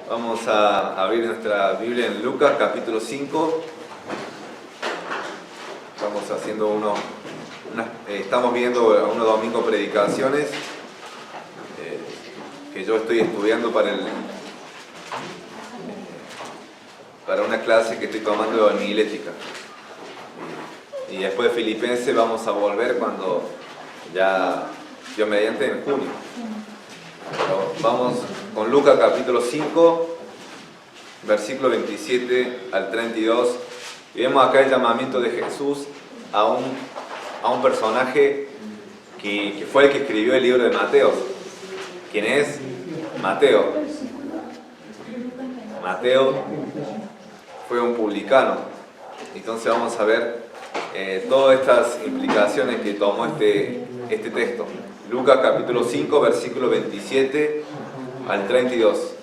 Vamos a abrir nuestra Biblia en Lucas capítulo 5. Estamos haciendo estamos viendo unos domingos predicaciones que yo estoy estudiando para una clase que estoy tomando de homilética. Y después de Filipenses vamos a volver cuando ya, Dios mediante, en junio. Pero vamos con Lucas capítulo 5, versículo 27 al 32. Y vemos acá el llamamiento de Jesús a un personaje que fue el que escribió el libro de Mateo. ¿Quién es? Mateo. Mateo fue un publicano. Entonces vamos a ver todas estas implicaciones que tomó este texto. Lucas capítulo 5, versículo 27 al 32.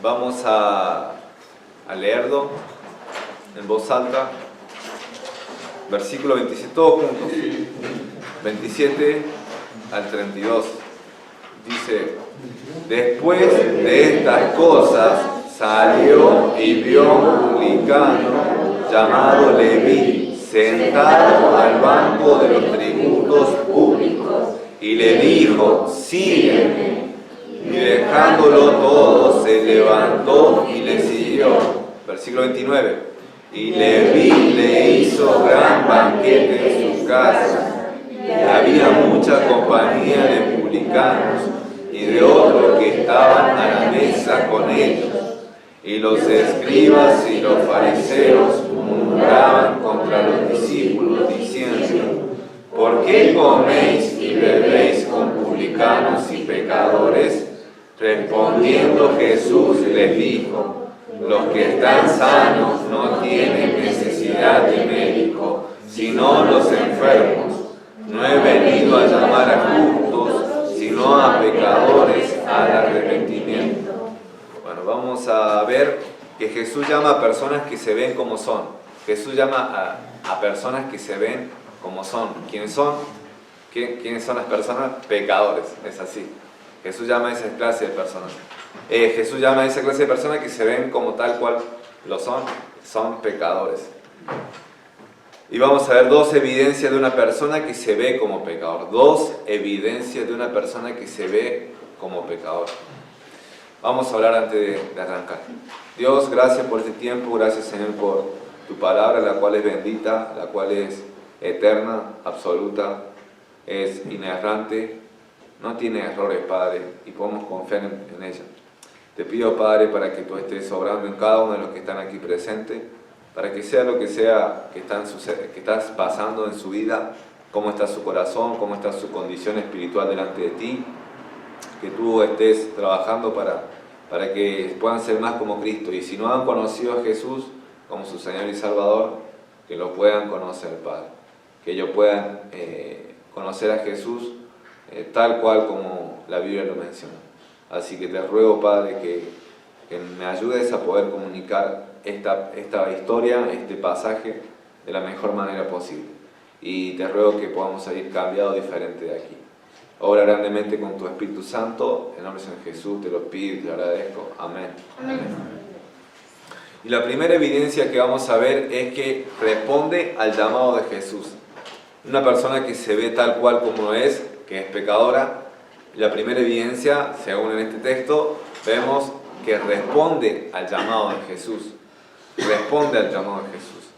Vamos a leerlo en voz alta. Versículo 27, todos juntos. 27 al 32. Dice: después de estas cosas salió y vio un publicano llamado Leví, sentado al banco de los tributos públicos, y le dijo: sígueme. Y dejándolo todo, se levantó y le siguió. Versículo 29. Y Leví le hizo gran banquete en su casa, y había mucha compañía de publicanos y de otros que estaban a la mesa con ellos. Y los escribas y los fariseos murmuraban contra los discípulos, diciendo: ¿por qué coméis y bebéis con publicanos y pecadores? Respondiendo Jesús les dijo: los que están sanos no tienen necesidad de médico, sino los enfermos. No he venido a llamar a justos, sino a pecadores al arrepentimiento. Bueno, vamos a ver que Jesús llama a personas que se ven como son. Jesús llama a personas que se ven como son. ¿Quiénes son? ¿Quiénes son las personas? Pecadores, es así. Jesús llama a esa clase de personas. Jesús llama a esa clase de personas que se ven como tal cual lo son pecadores. Y vamos a ver dos evidencias de una persona que se ve como pecador. Dos evidencias de una persona que se ve como pecador. Vamos a hablar antes de arrancar. Dios, gracias por este tiempo, gracias Señor por tu palabra, la cual es bendita, la cual es eterna, absoluta, es inerrante, no tiene errores, Padre, y podemos confiar en ella. Te pido, Padre, para que tú estés obrando en cada uno de los que están aquí presentes, para que sea lo que sea que estás pasando en su vida, cómo está su corazón, cómo está su condición espiritual delante de ti, que tú estés trabajando para que puedan ser más como Cristo. Y si no han conocido a Jesús como su Señor y Salvador, que lo puedan conocer, Padre. Que ellos puedan conocer a Jesús tal cual como la Biblia lo menciona. Así que te ruego, Padre, que me ayudes a poder comunicar esta historia, este pasaje, de la mejor manera posible. Y te ruego que podamos salir cambiados, diferente de aquí. Obra grandemente con tu Espíritu Santo, en nombre de Jesús te lo pido y te agradezco. Amén. Amén. Y la primera evidencia que vamos a ver es que responde al llamado de Jesús. Una persona que se ve tal cual como es, que es pecadora. La primera evidencia, según en este texto, vemos que responde al llamado de Jesús. Responde al llamado de Jesús.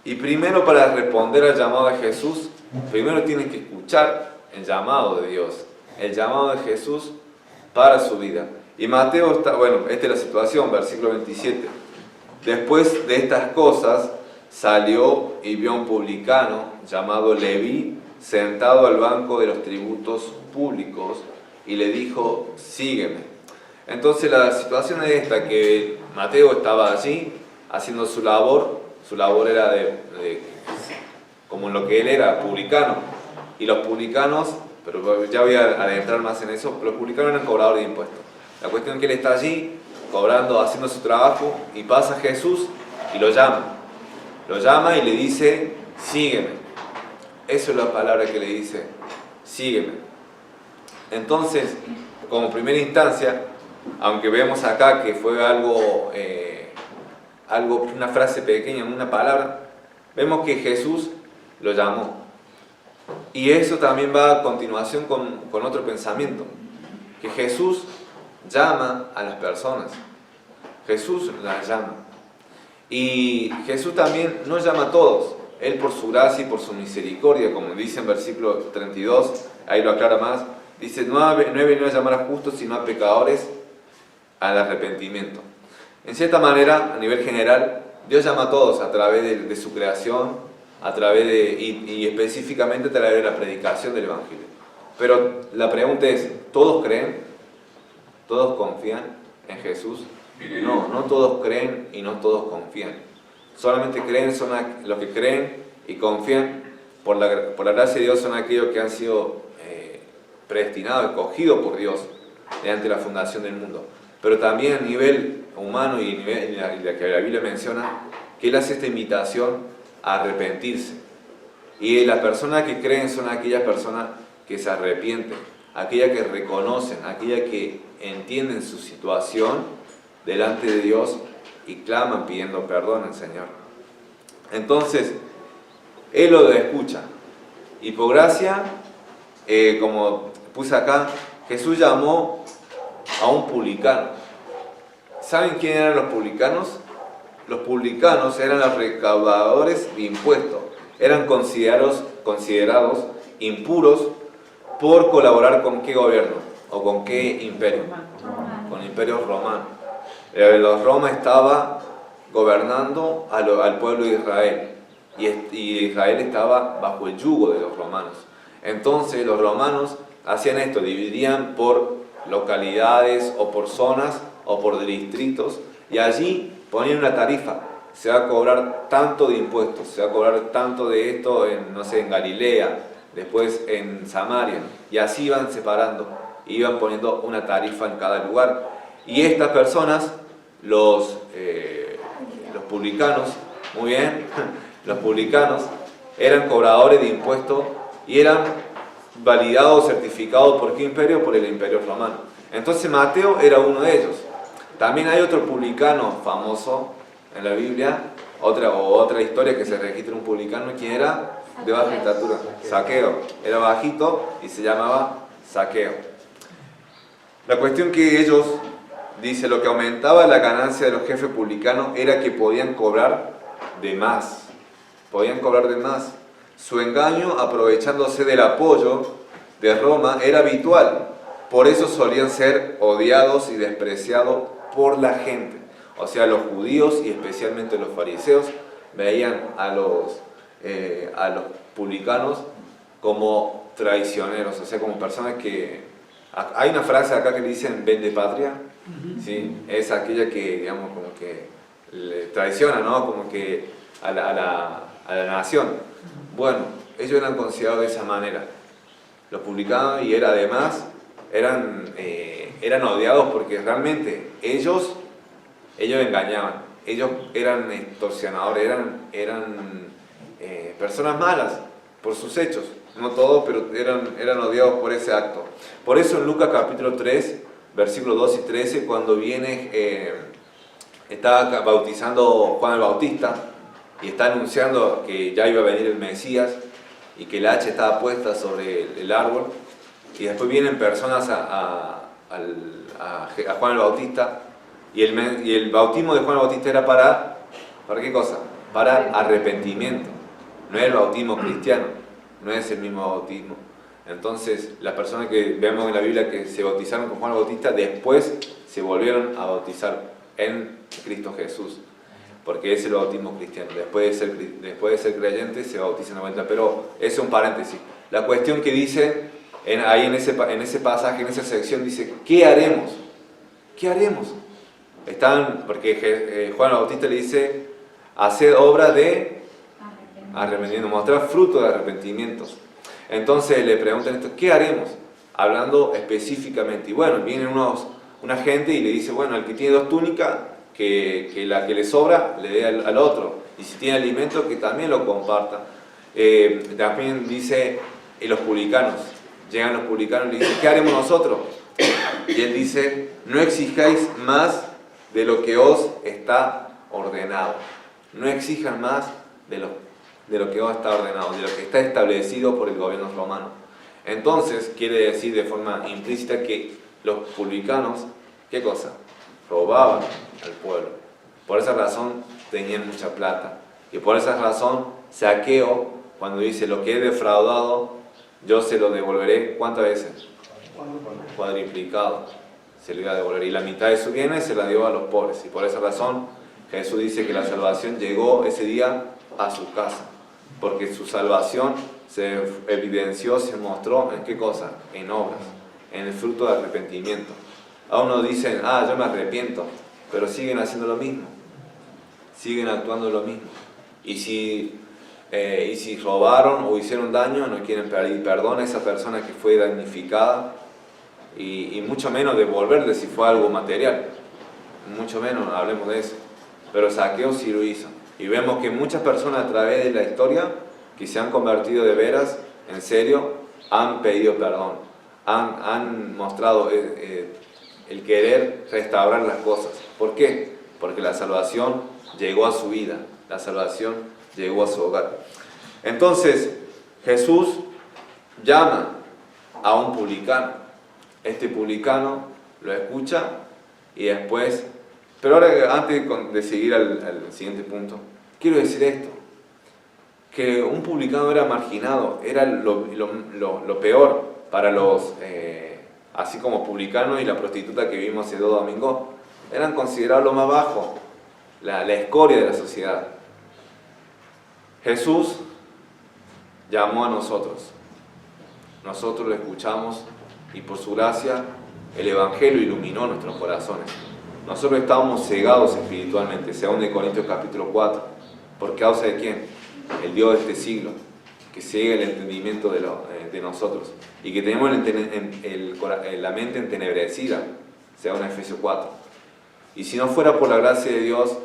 Y primero, para responder al llamado de Jesús, primero tienes que escuchar el llamado de Dios, el llamado de Jesús para su vida. Y Mateo esta es la situación, versículo 27. Después de estas cosas, salió y vio a un publicano llamado Leví, sentado al banco de los tributos públicos, y le dijo: sígueme. Entonces la situación es esta, que Mateo estaba allí haciendo su labor era como lo que él era, publicano. Y los publicanos, pero ya voy a adentrar más en eso, los publicanos eran cobradores de impuestos. La cuestión es que él está allí, cobrando, haciendo su trabajo, y pasa Jesús y lo llama. Lo llama y le dice: sígueme. Eso es la palabra que le dice: sígueme. Entonces, como primera instancia, aunque vemos acá que fue una frase pequeña, una palabra, vemos que Jesús lo llamó. Y eso también va a continuación con otro pensamiento, que Jesús llama a las personas. Jesús las llama. Y Jesús también no llama a todos. Él por su gracia y por su misericordia, como dice en versículo 32, ahí lo aclara más, dice, no he venido a llamar a justos, sino a pecadores al arrepentimiento. En cierta manera, a nivel general, Dios llama a todos a través de su creación, a través y específicamente a través de la predicación del Evangelio. Pero la pregunta es, ¿todos creen? ¿Todos confían en Jesús? No, no todos creen y no todos confían. Solamente creen, son los que creen y confían por la gracia de Dios, son aquellos que han sido predestinados, escogidos por Dios desde la fundación del mundo. Pero también a nivel humano y la que la Biblia menciona, que Él hace esta invitación a arrepentirse. Y las personas que creen son aquellas personas que se arrepienten, aquellas que reconocen, aquellas que entienden su situación delante de Dios y claman pidiendo perdón al Señor. Entonces, Él lo escucha. Y por gracia, como puse acá, Jesús llamó a un publicano. ¿Saben quién eran los publicanos? Los publicanos eran los recaudadores de impuestos. Eran considerados impuros por colaborar con qué gobierno o con qué imperio. Con el imperio romano. Roma estaba gobernando al pueblo de Israel y Israel estaba bajo el yugo de los romanos. Entonces los romanos hacían esto, dividían por localidades o por zonas o por distritos y allí ponían una tarifa. Se va a cobrar tanto de impuestos, se va a cobrar tanto de esto en Galilea, después en Samaria, y así iban separando, iban poniendo una tarifa en cada lugar. Y estas personas, los publicanos, muy bien, los publicanos eran cobradores de impuestos y eran validados, certificados ¿por qué imperio? Por el imperio romano. Entonces Mateo era uno de ellos. También hay otro publicano famoso en la Biblia, otra historia que se registra un publicano, ¿quién era? De baja estatura, Zaqueo. Era bajito y se llamaba Zaqueo. La cuestión que ellos, dice, lo que aumentaba la ganancia de los jefes publicanos era que podían cobrar de más. Podían cobrar de más. Su engaño, aprovechándose del apoyo de Roma, era habitual. Por eso solían ser odiados y despreciados por la gente. O sea, los judíos y especialmente los fariseos veían a los publicanos como traicioneros, o sea, como personas que... Hay una frase acá que le dicen vende patria, ¿sí? Es aquella que, digamos, como que le traiciona, ¿no? Como que a la nación. Bueno, ellos eran considerados de esa manera. Los publicanos y además eran odiados porque realmente ellos engañaban, ellos eran extorsionadores, eran personas malas por sus hechos, no todos, pero eran odiados por ese acto. Por eso en Lucas capítulo 3, versículos 2 y 13, cuando está bautizando Juan el Bautista y está anunciando que ya iba a venir el Mesías y que el hacha estaba puesta sobre el árbol, y después vienen personas a Juan el Bautista, y el bautismo de Juan el Bautista era ¿para qué cosa? Para arrepentimiento. No es el bautismo cristiano, no es el mismo bautismo. Entonces, las personas que vemos en la Biblia que se bautizaron con Juan el Bautista, después se volvieron a bautizar en Cristo Jesús, porque es el bautismo cristiano. Después de ser creyente, se bautizan de vuelta. Pero eso es un paréntesis. La cuestión que dice, ahí en ese pasaje, en esa sección, dice, ¿qué haremos? ¿Qué haremos? Porque Juan el Bautista le dice, haced obra de arrepentimiento, mostrar fruto de arrepentimientos. Entonces le preguntan esto, ¿qué haremos? Hablando específicamente. Y bueno, viene una gente y le dice, bueno, el que tiene 2 túnicas, que la que le sobra le dé al otro. Y si tiene alimento, que también lo comparta. También dice los publicanos, llegan los publicanos y le dicen, ¿qué haremos nosotros? Y él dice, no exijáis más de lo que os está ordenado. No exijan más de lo que os está ordenado, de lo que está establecido por el gobierno romano. Entonces, quiere decir de forma implícita que los publicanos, ¿qué cosa? Robaban al pueblo. Por esa razón tenían mucha plata. Y por esa razón, saqueo, cuando dice lo que he defraudado, yo se lo devolveré, ¿cuántas veces? Cuadriplicado. Se lo iba a devolver. Y la mitad de su bienes se la dio a los pobres. Y por esa razón, Jesús dice que la salvación llegó ese día a su casa. Porque su salvación se evidenció, se mostró en qué cosa? En obras, en el fruto de arrepentimiento. A uno dicen, yo me arrepiento, pero siguen haciendo lo mismo. Siguen actuando lo mismo. Y si robaron o hicieron daño, no quieren pedir perdón a esa persona que fue damnificada y mucho menos devolverle si fue algo material. Mucho menos, hablemos de eso. Pero Zaqueo sí lo hizo. Y vemos que muchas personas a través de la historia que se han convertido de veras, en serio, han pedido perdón. Han mostrado el querer restaurar las cosas. ¿Por qué? Porque la salvación llegó a su vida. La salvación llegó a su hogar. Entonces, Jesús llama a un publicano. Este publicano lo escucha y después... Pero ahora, antes de seguir al siguiente punto, quiero decir esto. Que un publicano era marginado, era lo peor para los... así como publicano y la prostituta que vimos hace 2 domingos, eran considerados lo más bajo, la escoria de la sociedad. Jesús llamó a nosotros. Nosotros lo escuchamos y por su gracia el Evangelio iluminó nuestros corazones. Nosotros estábamos cegados espiritualmente, 2 Corintios capítulo 4. ¿Por causa de quién? El Dios de este siglo, que ciega el entendimiento de nosotros y que tenemos la mente entenebrecida, 2 Efesios 4. Y si no fuera por la gracia de Dios,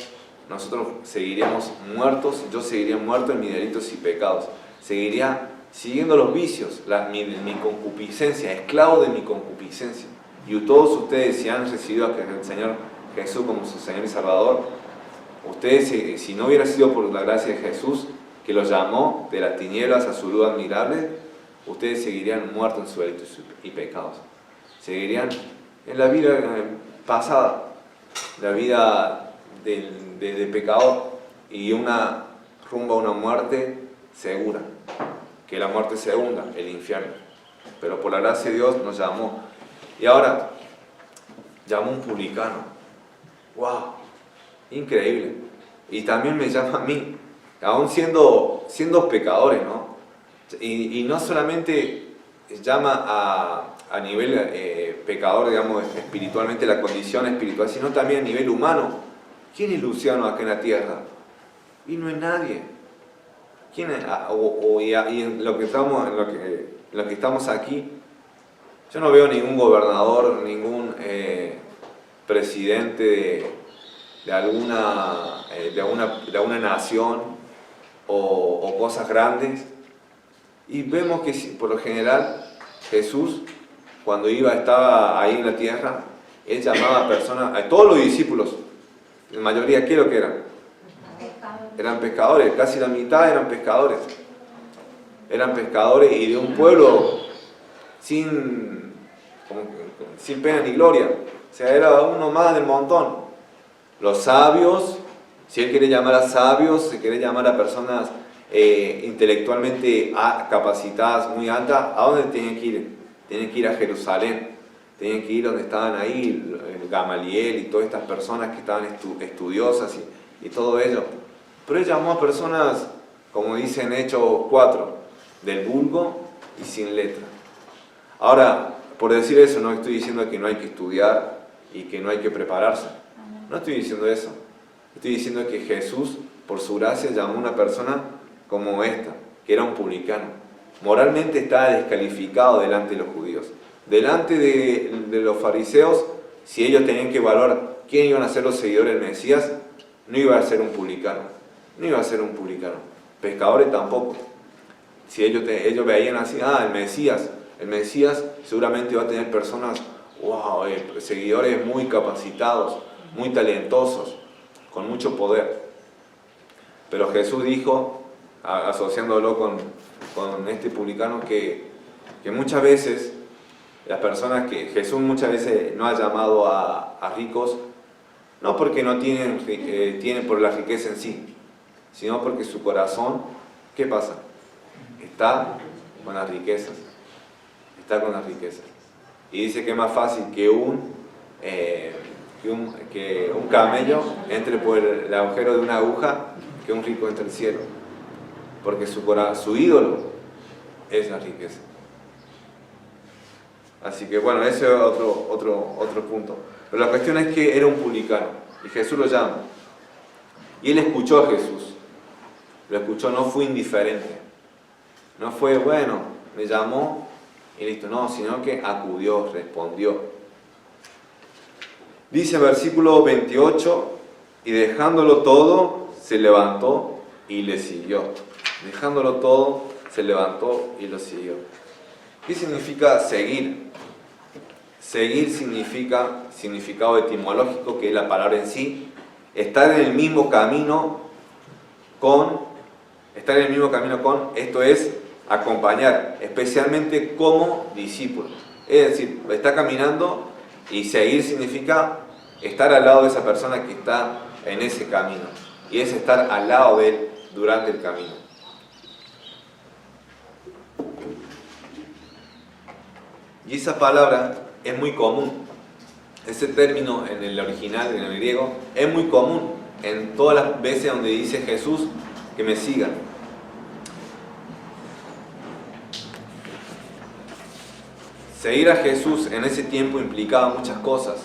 nosotros seguiríamos muertos, yo seguiría muerto en mis delitos y pecados, seguiría siguiendo los vicios, mi concupiscencia, esclavo de mi concupiscencia. Y todos ustedes, si han recibido al Señor Jesús como su Señor y Salvador, ustedes, si no hubiera sido por la gracia de Jesús, que los llamó de las tinieblas a su luz admirable, ustedes seguirían muertos en sus delitos y pecados. Seguirían en la vida pasada, la vida de pecador y rumbo a una muerte segura. Que la muerte segunda, el infierno. Pero por la gracia de Dios nos llamó. Y ahora, llamó un publicano. ¡Wow! Increíble. Y también me llama a mí, aún siendo pecadores, ¿no? Y no solamente llama a nivel pecador, digamos, espiritualmente, la condición espiritual, sino también a nivel humano. ¿Quién es Luciano acá en la tierra? Y no es nadie. ¿Quién es? Y en lo que estamos aquí, yo no veo ningún gobernador, ningún presidente de alguna nación o cosas grandes. Y vemos que por lo general Jesús, cuando estaba ahí en la tierra, Él llamaba a personas, a todos los discípulos, la mayoría, ¿qué es lo que eran? Eran pescadores, casi la mitad eran pescadores. Eran pescadores y de un pueblo sin pena ni gloria. O sea, era uno más del montón. Los sabios, si Él quiere llamar a sabios, si quiere llamar a personas intelectualmente capacitadas, muy altas, ¿a dónde tienen que ir? Tienen que ir a Jerusalén. Tienen que ir donde estaban ahí Gamaliel y todas estas personas que estaban estudiosas y todo ello. Pero Él llamó a personas, como dice en Hechos 4, del vulgo y sin letra. Ahora, por decir eso, no estoy diciendo que no hay que estudiar y que no hay que prepararse. No estoy diciendo eso. Estoy diciendo que Jesús, por su gracia, llamó a una persona como esta, que era un publicano. Moralmente estaba descalificado delante de los judíos. Delante de los fariseos, si ellos tenían que evaluar quién iban a ser los seguidores del Mesías, no iba a ser un publicano. No iba a ser un publicano. Pescadores tampoco. Si ellos veían así, el Mesías, el Mesías seguramente va a tener personas, wow, seguidores muy capacitados, muy talentosos, con mucho poder. Pero Jesús dijo, asociándolo con este publicano, que muchas veces las personas que Jesús muchas veces no ha llamado a ricos, no porque no tienen por la riqueza en sí, sino porque su corazón, ¿qué pasa? Está con las riquezas. Está con las riquezas. Y dice que es más fácil que un camello entre por el agujero de una aguja que un rico entre el cielo. Porque su ídolo es la riqueza. Así que bueno, ese es otro punto. Pero la cuestión es que era un publicano y Jesús lo llama. Y él escuchó a Jesús. Lo escuchó, no fue indiferente. No fue, bueno, me llamó y listo, no, sino que acudió, respondió. Dice versículo 28, y dejándolo todo, se levantó y le siguió. Dejándolo todo, se levantó y lo siguió. ¿Qué significa seguir? Seguir significa, significado etimológico, que es la palabra en sí, estar en el mismo camino con, esto es, acompañar, especialmente como discípulo. Es decir, está caminando y seguir significa estar al lado de esa persona que está en ese camino. Y es estar al lado de él durante el camino. Y esa palabra es muy común. Ese término en el original, en el griego, es muy común en todas las veces donde dice Jesús que me sigan. Seguir a Jesús en ese tiempo implicaba muchas cosas,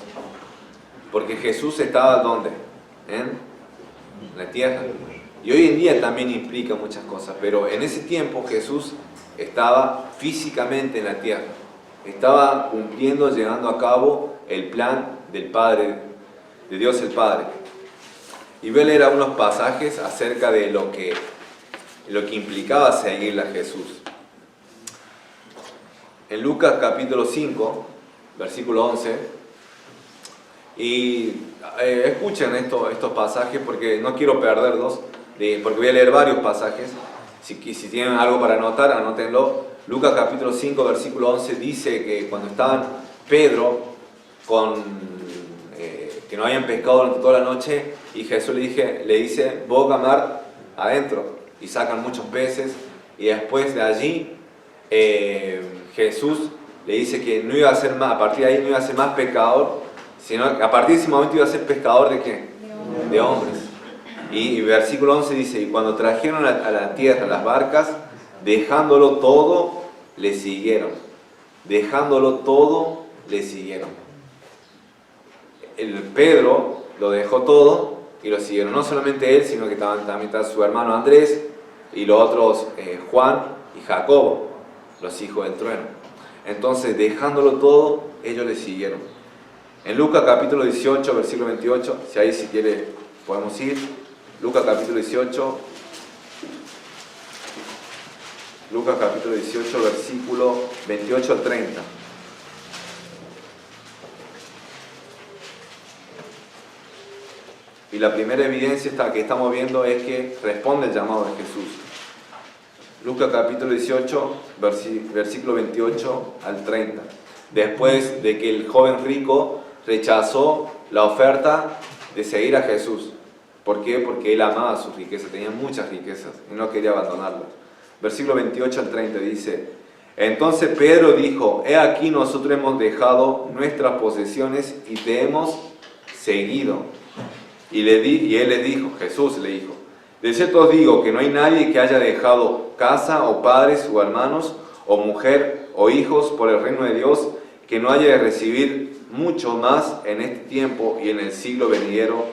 porque Jesús estaba ¿dónde? En la tierra. Y hoy en día también implica muchas cosas, pero en ese tiempo Jesús estaba físicamente en la tierra. Estaba cumpliendo, llevando a cabo el plan del Padre, de Dios el Padre. Y voy a leer algunos pasajes acerca de lo que implicaba seguirle a Jesús. En Lucas capítulo 5, versículo 11, y escuchen estos pasajes porque no quiero perderlos, porque voy a leer varios pasajes. Si tienen algo para anotar, anótenlo. Lucas capítulo 5, versículo 11 dice que cuando estaban Pedro que no habían pescado durante toda la noche, y Jesús le dice, boga mar adentro, y sacan muchos peces, y después de allí Jesús le dice que no iba a ser más, a partir de ahí no iba a ser más pescador, sino que a partir de ese momento iba a ser pescador ¿de qué? De hombres. Y versículo 11 dice, y cuando trajeron a la tierra las barcas, dejándolo todo, le siguieron. Dejándolo todo, le siguieron. El Pedro lo dejó todo y lo siguieron. No solamente él, sino que también está su hermano Andrés y los otros Juan y Jacobo, los hijos del trueno. Entonces, dejándolo todo, ellos le siguieron. En Lucas capítulo 18, versículo 28, si quiere podemos ir. Lucas capítulo 18, versículo 28 al 30. Y la primera evidencia que estamos viendo es que responde el llamado de Jesús. Lucas capítulo 18, versículo 28 al 30. Después de que el joven rico rechazó la oferta de seguir a Jesús. ¿Por qué? Porque él amaba sus riquezas, tenía muchas riquezas y no quería abandonarlas. Versículo 28 al 30 dice, entonces Pedro dijo, he aquí nosotros hemos dejado nuestras posesiones y te hemos seguido. Y él le dijo, Jesús le dijo, de cierto os digo que no hay nadie que haya dejado casa o padres o hermanos o mujer o hijos por el reino de Dios que no haya de recibir mucho más en este tiempo y en el siglo venidero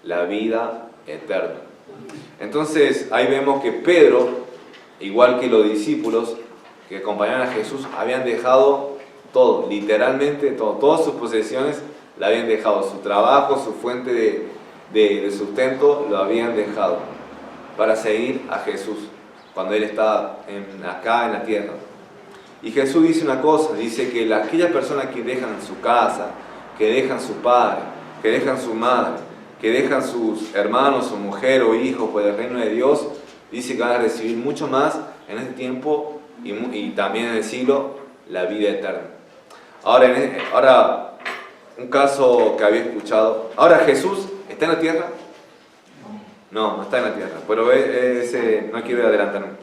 la vida eterna. Entonces ahí vemos que Pedro, igual que los discípulos que acompañaban a Jesús, habían dejado todo, literalmente todo, todas sus posesiones la habían dejado, su trabajo, su fuente de sustento lo habían dejado para seguir a Jesús cuando él estaba acá en la tierra. Y Jesús dice una cosa, dice que aquellas personas que dejan su casa, que dejan su padre, que dejan su madre, que dejan sus hermanos o mujer o hijos por el reino de Dios, dice que van a recibir mucho más en este tiempo y también en el siglo, la vida eterna. Ahora, un caso que había escuchado. Ahora, ¿Jesús está en la tierra? No, no está en la tierra, pero no quiero adelantarme.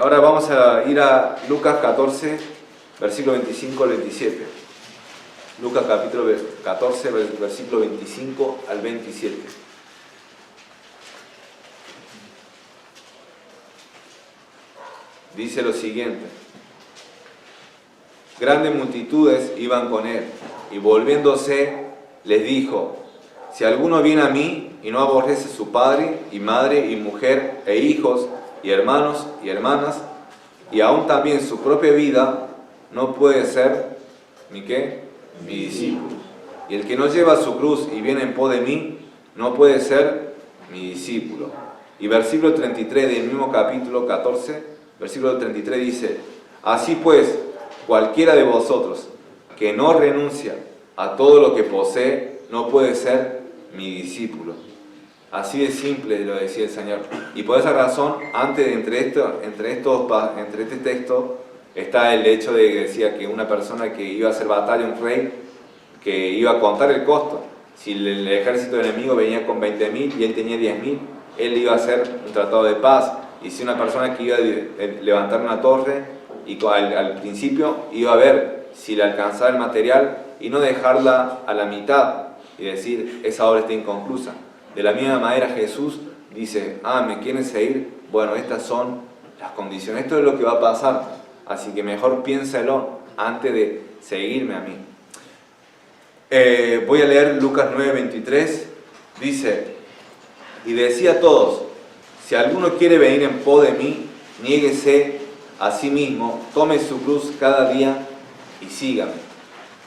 Ahora vamos a ir a Lucas 14, versículo 25 al 27. Lucas capítulo 14, versículo 25 al 27. Dice lo siguiente: grandes multitudes iban con él, y volviéndose les dijo: si alguno viene a mí y no aborrece a su padre y madre y mujer e hijos y hermanos y hermanas, y aún también su propia vida, no puede ser ¿mi qué? Mi discípulo. Y el que no lleva su cruz y viene en pos de mí, no puede ser mi discípulo. Y versículo 33 del mismo capítulo 14, versículo 33 dice: así pues, cualquiera de vosotros que no renuncia a todo lo que posee, no puede ser mi discípulo. Así de simple lo decía el Señor. Y por esa razón, entre este texto, está el hecho de que decía que una persona que iba a hacer batalla, un rey, que iba a contar el costo. Si el ejército enemigo venía con 20.000 y él tenía 10.000, él iba a hacer un tratado de paz. Y si una persona que iba a levantar una torre, y al principio iba a ver si le alcanzaba el material y no dejarla a la mitad y decir, esa obra está inconclusa. De la misma manera Jesús dice, ¿me quieren seguir? Bueno, estas son las condiciones, esto es lo que va a pasar, así que mejor piénsalo antes de seguirme a mí. Voy a leer Lucas 9:23, dice: y decía a todos, si alguno quiere venir en pos de mí, niéguese a sí mismo, tome su cruz cada día y sígame.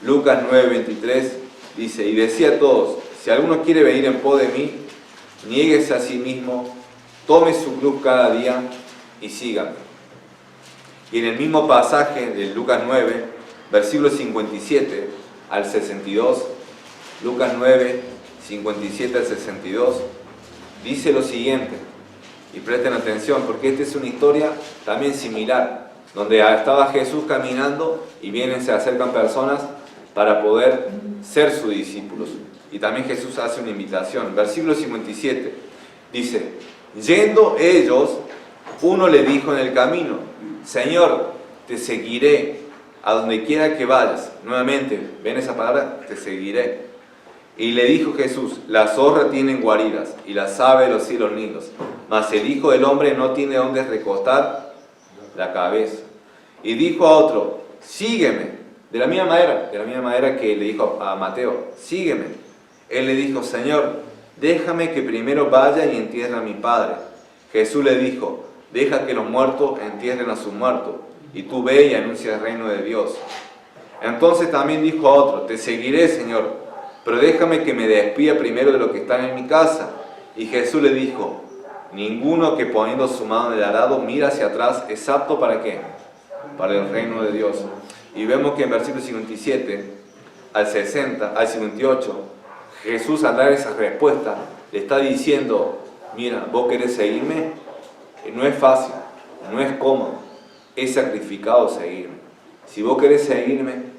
Lucas 9:23 dice, y decía a todos, si alguno quiere venir en pos de mí, niéguese a sí mismo, tome su cruz cada día y sígame. Y en el mismo pasaje de Lucas 9, versículos 57 al 62, Lucas 9, 57 al 62, dice lo siguiente, y presten atención, porque esta es una historia también similar, donde estaba Jesús caminando y se acercan personas para poder ser sus discípulos. Y también Jesús hace una invitación. Versículo 57 dice, yendo ellos, uno le dijo en el camino, Señor, te seguiré a donde quiera que vayas. Nuevamente, ven esa palabra, te seguiré. Y le dijo Jesús, las zorras tienen guaridas y las aves de los cielos nidos, mas el Hijo del Hombre no tiene donde recostar la cabeza. Y dijo a otro, sígueme. De la misma manera que le dijo a Mateo, sígueme. Él le dijo, Señor, déjame que primero vaya y entierre a mi padre. Jesús le dijo, deja que los muertos entierren a sus muertos, y tú ve y anuncia el reino de Dios. Entonces también dijo a otro, te seguiré, Señor, pero déjame que me despida primero de los que están en mi casa. Y Jesús le dijo, ninguno que poniendo su mano en el arado mira hacia atrás es apto ¿para qué? Para el reino de Dios. Y vemos que en versículo 57 al 58, Jesús al dar esa respuesta le está diciendo, mira, vos querés seguirme, no es fácil, no es cómodo, es sacrificado seguirme. Si vos querés seguirme,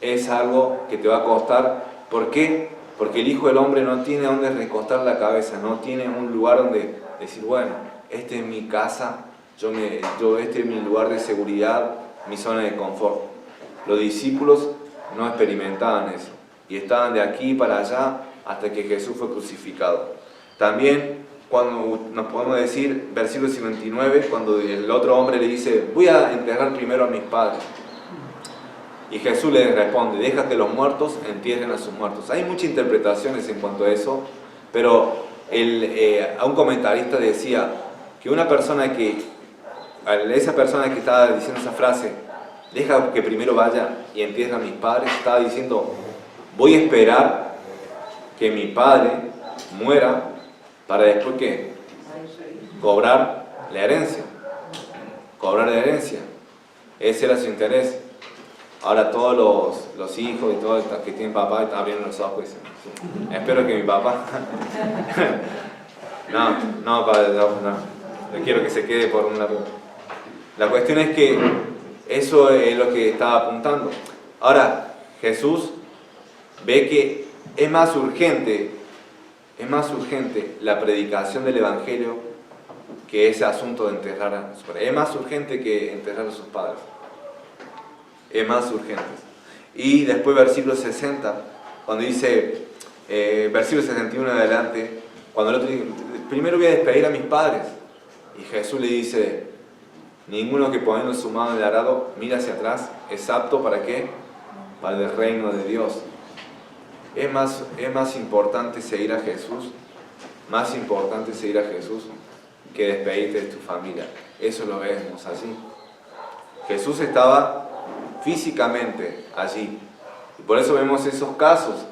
es algo que te va a costar. ¿Por qué? Porque el Hijo del Hombre no tiene donde recostar la cabeza, no tiene un lugar donde decir, bueno, esta es mi casa, este es mi lugar de seguridad, mi zona de confort. Los discípulos no experimentaban eso y estaban de aquí para allá hasta que Jesús fue crucificado. También cuando nos podemos decir, versículo 59, cuando el otro hombre le dice, voy a enterrar primero a mis padres. Y Jesús le responde, deja que los muertos entierren a sus muertos. Hay muchas interpretaciones en cuanto a eso, pero a un comentarista decía que esa persona que estaba diciendo esa frase, deja que primero vaya y entierre a mis padres, estaba diciendo, voy a esperar que mi padre muera para después cobrar la herencia. Ese era su interés. Ahora todos los hijos y todos los que tienen papá están abriendo los ojos y dicen, sí, espero que mi papá... no, padre, no quiero que se quede por un lado. La cuestión es que eso es lo que estaba apuntando. Ahora, Jesús ve que es más urgente la predicación del Evangelio que ese asunto de enterrar a sus padres. Es más urgente que enterrar a sus padres. Es más urgente. Y después versículo 60, cuando dice, versículo 61 en adelante, cuando el otro dice, primero voy a despedir a mis padres. Y Jesús le dice, ninguno que poniendo su mano en el arado mira hacia atrás es apto ¿para qué? Para el reino de Dios. Es más importante seguir a Jesús, que despedirte de tu familia. Eso lo vemos así. Jesús estaba físicamente allí. Y por eso vemos esos casos,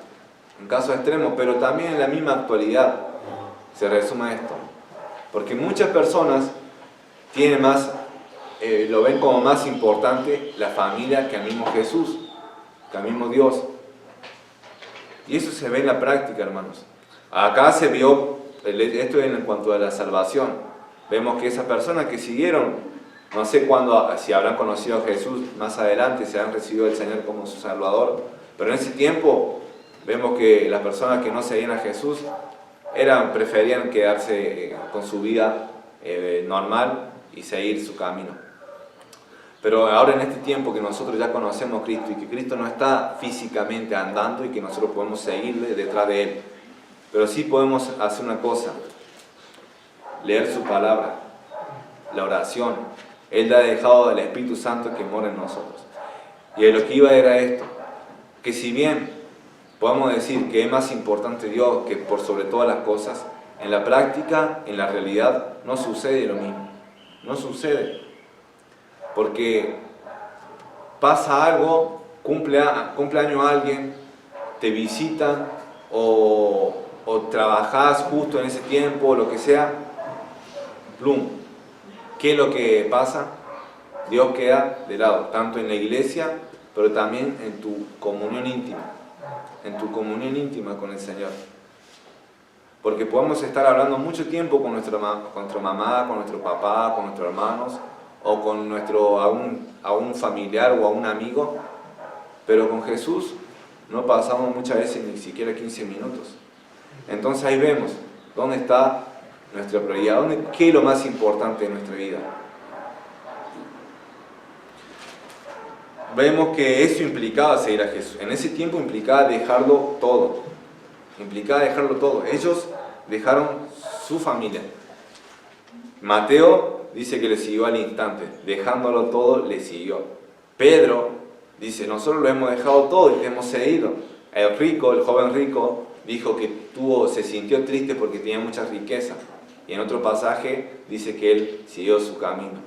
en casos extremos, pero también en la misma actualidad se resume esto. Porque muchas personas tienen lo ven como más importante la familia que al mismo Jesús, que al mismo Dios. Y eso se ve en la práctica, hermanos. Acá se vio, esto en cuanto a la salvación. Vemos que esas personas que siguieron, no sé cuándo, si habrán conocido a Jesús más adelante, si han recibido al Señor como su Salvador, pero en ese tiempo vemos que las personas que no seguían a Jesús preferían quedarse con su vida normal y seguir su camino. Pero ahora en este tiempo que nosotros ya conocemos a Cristo y que Cristo no está físicamente andando y que nosotros podemos seguirle detrás de Él, pero sí podemos hacer una cosa, leer su palabra, la oración. Él ha dejado al Espíritu Santo que mora en nosotros. Y de lo que iba era esto, que si bien podemos decir que es más importante Dios que por sobre todas las cosas, en la práctica, en la realidad, no sucede lo mismo. No sucede. Porque pasa algo, cumpleaños alguien, te visitan o trabajás justo en ese tiempo, lo que sea, plum. ¿Qué es lo que pasa? Dios queda de lado, tanto en la iglesia, pero también en tu comunión íntima con el Señor. Porque podemos estar hablando mucho tiempo con nuestra mamá, con nuestro papá, con nuestros hermanos, o con a un familiar o a un amigo, pero con Jesús no pasamos muchas veces ni siquiera 15 minutos. Entonces ahí vemos dónde está nuestra prioridad, qué es lo más importante de nuestra vida. Vemos que eso implicaba seguir a Jesús. En ese tiempo implicaba dejarlo todo. Ellos dejaron su familia. Mateo dice que le siguió al instante, dejándolo todo, le siguió. Pedro dice, nosotros lo hemos dejado todo y te hemos seguido. El joven rico, dijo que se sintió triste porque tenía mucha riqueza. Y en otro pasaje dice que él siguió su camino.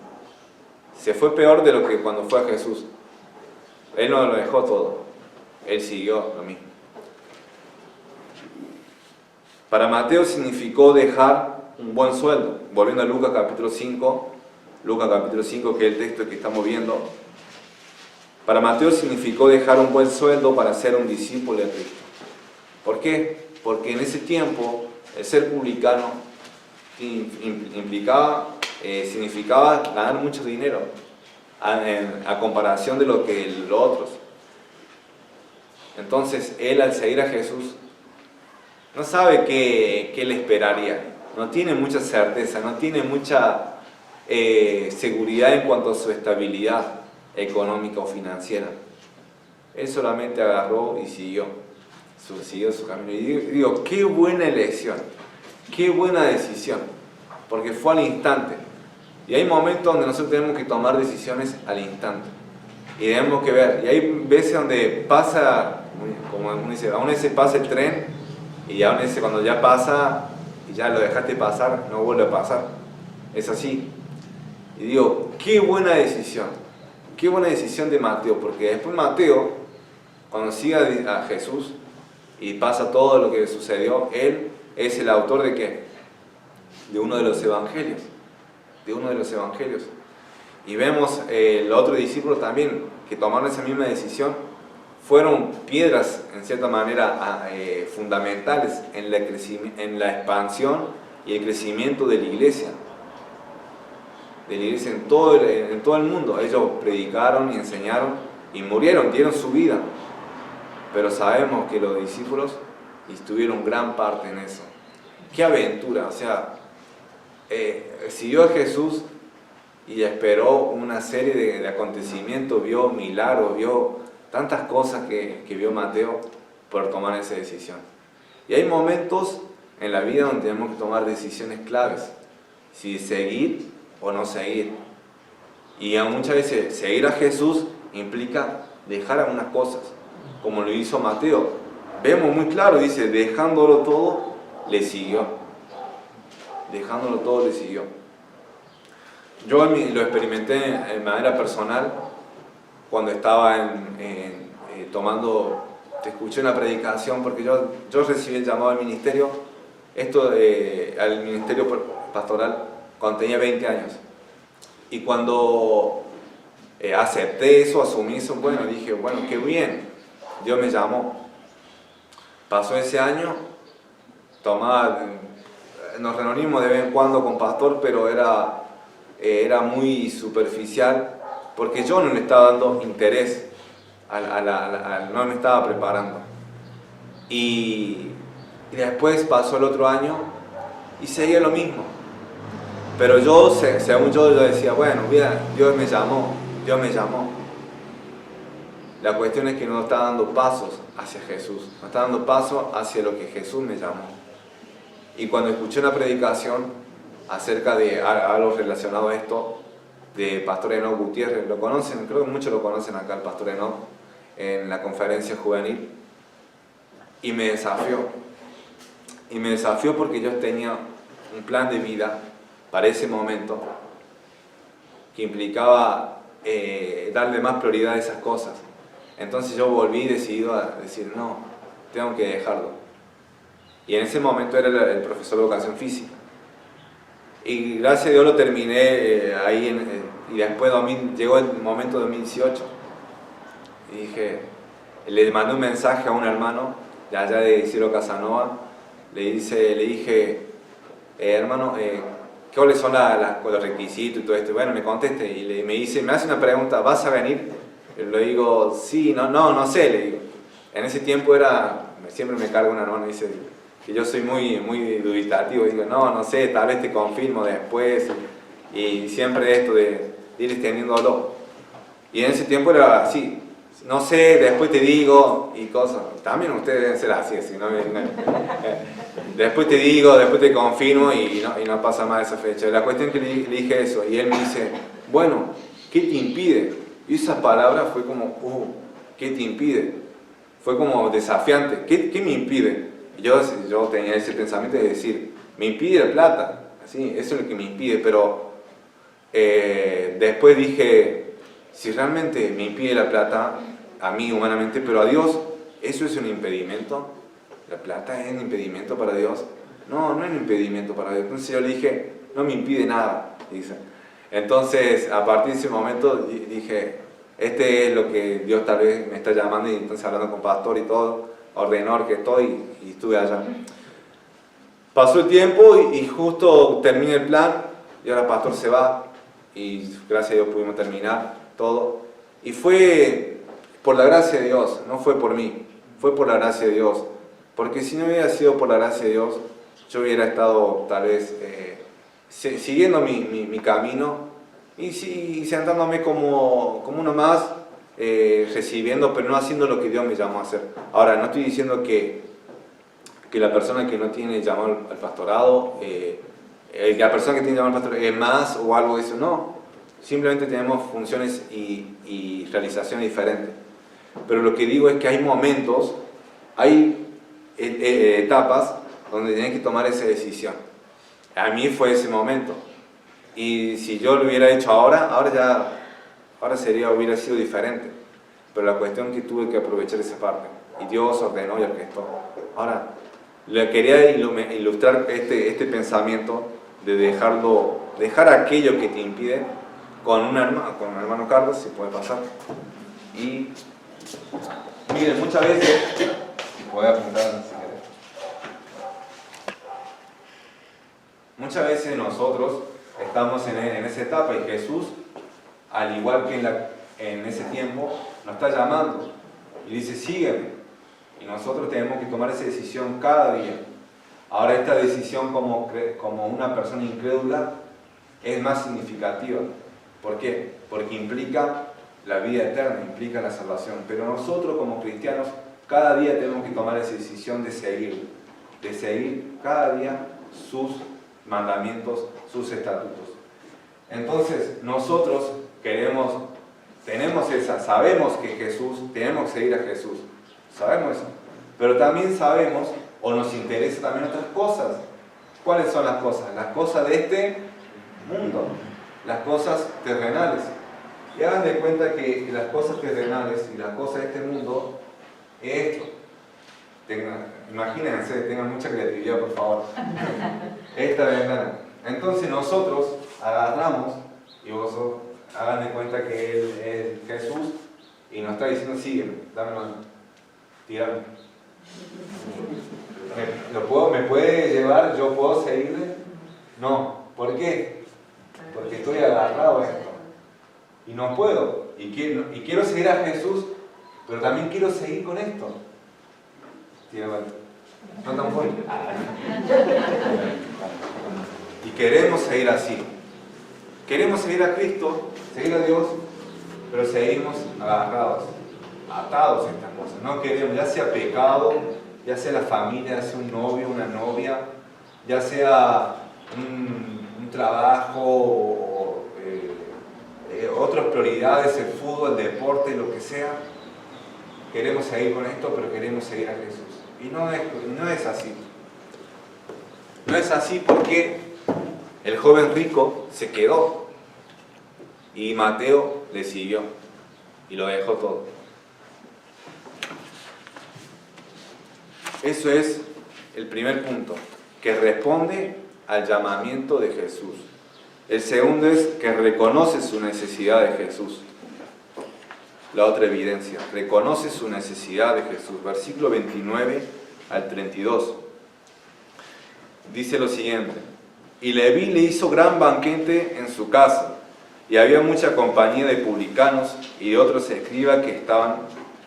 Se fue peor de lo que cuando fue a Jesús. Él no lo dejó todo, él siguió lo mismo. Para Mateo significó dejar un buen sueldo. Volviendo a Lucas capítulo 5, que es el texto que estamos viendo. Para Mateo significó dejar un buen sueldo para ser un discípulo de Cristo. ¿Por qué? Porque en ese tiempo el ser publicano significaba ganar mucho dinero a comparación de los otros. Entonces él, al seguir a Jesús, no sabe qué le esperaría. No tiene mucha certeza, no tiene mucha seguridad en cuanto a su estabilidad económica o financiera. Él solamente agarró y siguió su camino. Y digo, qué buena elección, qué buena decisión, porque fue al instante. Y hay momentos donde nosotros tenemos que tomar decisiones al instante. Y tenemos que ver, y hay veces donde pasa, como uno dice, aún ese pasa el tren, y aún ese cuando ya pasa, y ya lo dejaste pasar, no vuelve a pasar. Es así. Y digo, qué buena decisión de Mateo, porque después Mateo, cuando sigue a Jesús y pasa todo lo que sucedió, él es el autor ¿de qué? De uno de los evangelios. Y vemos los otros discípulos también que tomaron esa misma decisión, fueron piedras en cierta manera fundamentales en la expansión y el crecimiento de la iglesia. En todo el mundo. Ellos predicaron y enseñaron y murieron, dieron su vida. Pero sabemos que los discípulos tuvieron gran parte en eso. ¡Qué aventura! O sea, siguió a Jesús y esperó una serie de acontecimientos, vio milagros, vio tantas cosas que vio Mateo por tomar esa decisión. Y hay momentos en la vida donde tenemos que tomar decisiones claves. Si seguir o no seguir. Y muchas veces seguir a Jesús implica dejar algunas cosas, como lo hizo Mateo. Vemos muy claro, dice, dejándolo todo, le siguió. Dejándolo todo, le siguió. Yo lo experimenté de manera personal cuando estaba escuché una predicación, porque yo recibí el llamado al ministerio, al ministerio pastoral, cuando tenía 20 años. Y cuando acepté eso, asumí eso, bueno, dije, bueno, qué bien, Dios me llamó. Pasó ese año, nos reunimos de vez en cuando con pastor, pero era muy superficial, porque yo no le estaba dando interés, no me estaba preparando. Y después pasó el otro año y seguía lo mismo. Pero según yo decía, bueno, mira, Dios me llamó. La cuestión es que no está dando pasos hacia Jesús, no está dando pasos hacia lo que Jesús me llamó. Y cuando escuché una predicación acerca de algo relacionado a esto, de Pastor Enoch Gutiérrez, lo conocen, creo que muchos lo conocen acá, el Pastor Enoch, en la conferencia juvenil, y me desafió. Y me desafió porque yo tenía un plan de vida para ese momento que implicaba darle más prioridad a esas cosas. Entonces yo volví decidido a decir, no, tengo que dejarlo. Y en ese momento era el profesor de educación física. Y gracias a Dios lo terminé y después llegó el momento de 2018. Y le mandé un mensaje a un hermano de allá de Isidro Casanova. Le dije, hermano, ¿cuáles son los requisitos y todo esto? Bueno, me conteste y me hace una pregunta, ¿vas a venir? Le digo, sí, no sé, le digo. En ese tiempo siempre me carga un hermano y dice que yo soy muy, muy dubitativo. Digo, no sé, tal vez te confirmo después. Y siempre esto de ir extendiéndolo. Y en ese tiempo era así, no sé, después te digo y cosas. También ustedes deben ser así, ¿no? Después te digo, después te confirmo y no pasa más esa fecha. La cuestión es que le dije eso y él me dice, bueno, ¿qué te impide? Y esa palabra fue como, ¿qué te impide? Fue como desafiante, ¿qué me impide? Y yo tenía ese pensamiento de decir, me impide la plata, así, eso es lo que me impide, pero después dije, si realmente me impide la plata, a mí humanamente, pero a Dios, ¿eso es un impedimento? ¿La plata es un impedimento para Dios? No es un impedimento para Dios. Entonces yo le dije, no me impide nada, dice. Entonces, a partir de ese momento dije, este es lo que Dios tal vez me está llamando, y entonces hablando con pastor y todo, ordenador que estoy, y estuve allá. Pasó el tiempo y justo terminé el plan, y ahora el pastor se va, y gracias a Dios pudimos terminar todo. Y fue por la gracia de Dios, no fue por mí, fue por la gracia de Dios. Porque si no hubiera sido por la gracia de Dios, yo hubiera estado tal vez siguiendo mi camino y sentándome como uno más, recibiendo, pero no haciendo lo que Dios me llamó a hacer. Ahora, no estoy diciendo que la persona que no tiene llamado al pastorado, la persona que tiene llamado al pastorado es más o algo de eso, no. Simplemente tenemos funciones y realizaciones diferentes. Pero lo que digo es que hay momentos, hay etapas donde tienen que tomar esa decisión. A mí fue ese momento. Y si yo lo hubiera hecho ahora hubiera sido diferente. Pero la cuestión es que tuve que aprovechar esa parte. Y Dios ordenó y orquestó. Ahora, le quería ilustrar este pensamiento de dejar aquello que te impide con un hermano Carlos, si puede pasar. Y miren, muchas veces, voy a apuntar si querés. Muchas veces nosotros estamos en esa etapa y Jesús, al igual que en ese tiempo, nos está llamando y dice, sígueme. Y nosotros tenemos que tomar esa decisión cada día. Ahora esta decisión como una persona incrédula es más significativa. ¿Por qué? Porque implica la vida eterna, implica la salvación. Pero nosotros como cristianos cada día tenemos que tomar esa decisión de seguir cada día sus mandamientos, sus estatutos. Entonces nosotros sabemos que tenemos que seguir a Jesús, sabemos eso, pero también sabemos o nos interesa también otras cosas. ¿Cuáles son las cosas? Las cosas de este mundo, las cosas terrenales. Y hagan de cuenta que las cosas terrenales y las cosas de este mundo es esto. Imagínense, tengan mucha creatividad, por favor. Esta ventana. Entonces nosotros agarramos y vosotros hagan de cuenta que Él es Jesús y nos está diciendo, sígueme, dame mano, tírame. ¿Me puede llevar? ¿Yo puedo seguirle? No. ¿Por qué? Porque estoy agarrado a esto. Y no puedo. Y quiero seguir a Jesús, pero también quiero seguir con esto. Tira vuelta. No tan fuerte. Y queremos seguir así. Queremos seguir a Cristo, seguir a Dios, pero seguimos agarrados, atados a estas cosas. No queremos, ya sea pecado, ya sea la familia, ya sea un novio, una novia, ya sea un trabajo, o, otras prioridades, el fútbol, el deporte, lo que sea. Queremos seguir con esto, pero queremos seguir a Jesús. Y no es así. No es así porque el joven rico se quedó y Mateo le siguió y lo dejó todo. Eso es el primer punto, que responde al llamamiento de Jesús. El segundo es que reconoce su necesidad de Jesús. La otra evidencia, reconoce su necesidad de Jesús. Versículo 29 al 32. Dice lo siguiente: y Leví le hizo gran banquete en su casa, y había mucha compañía de publicanos y de otros escribas que estaban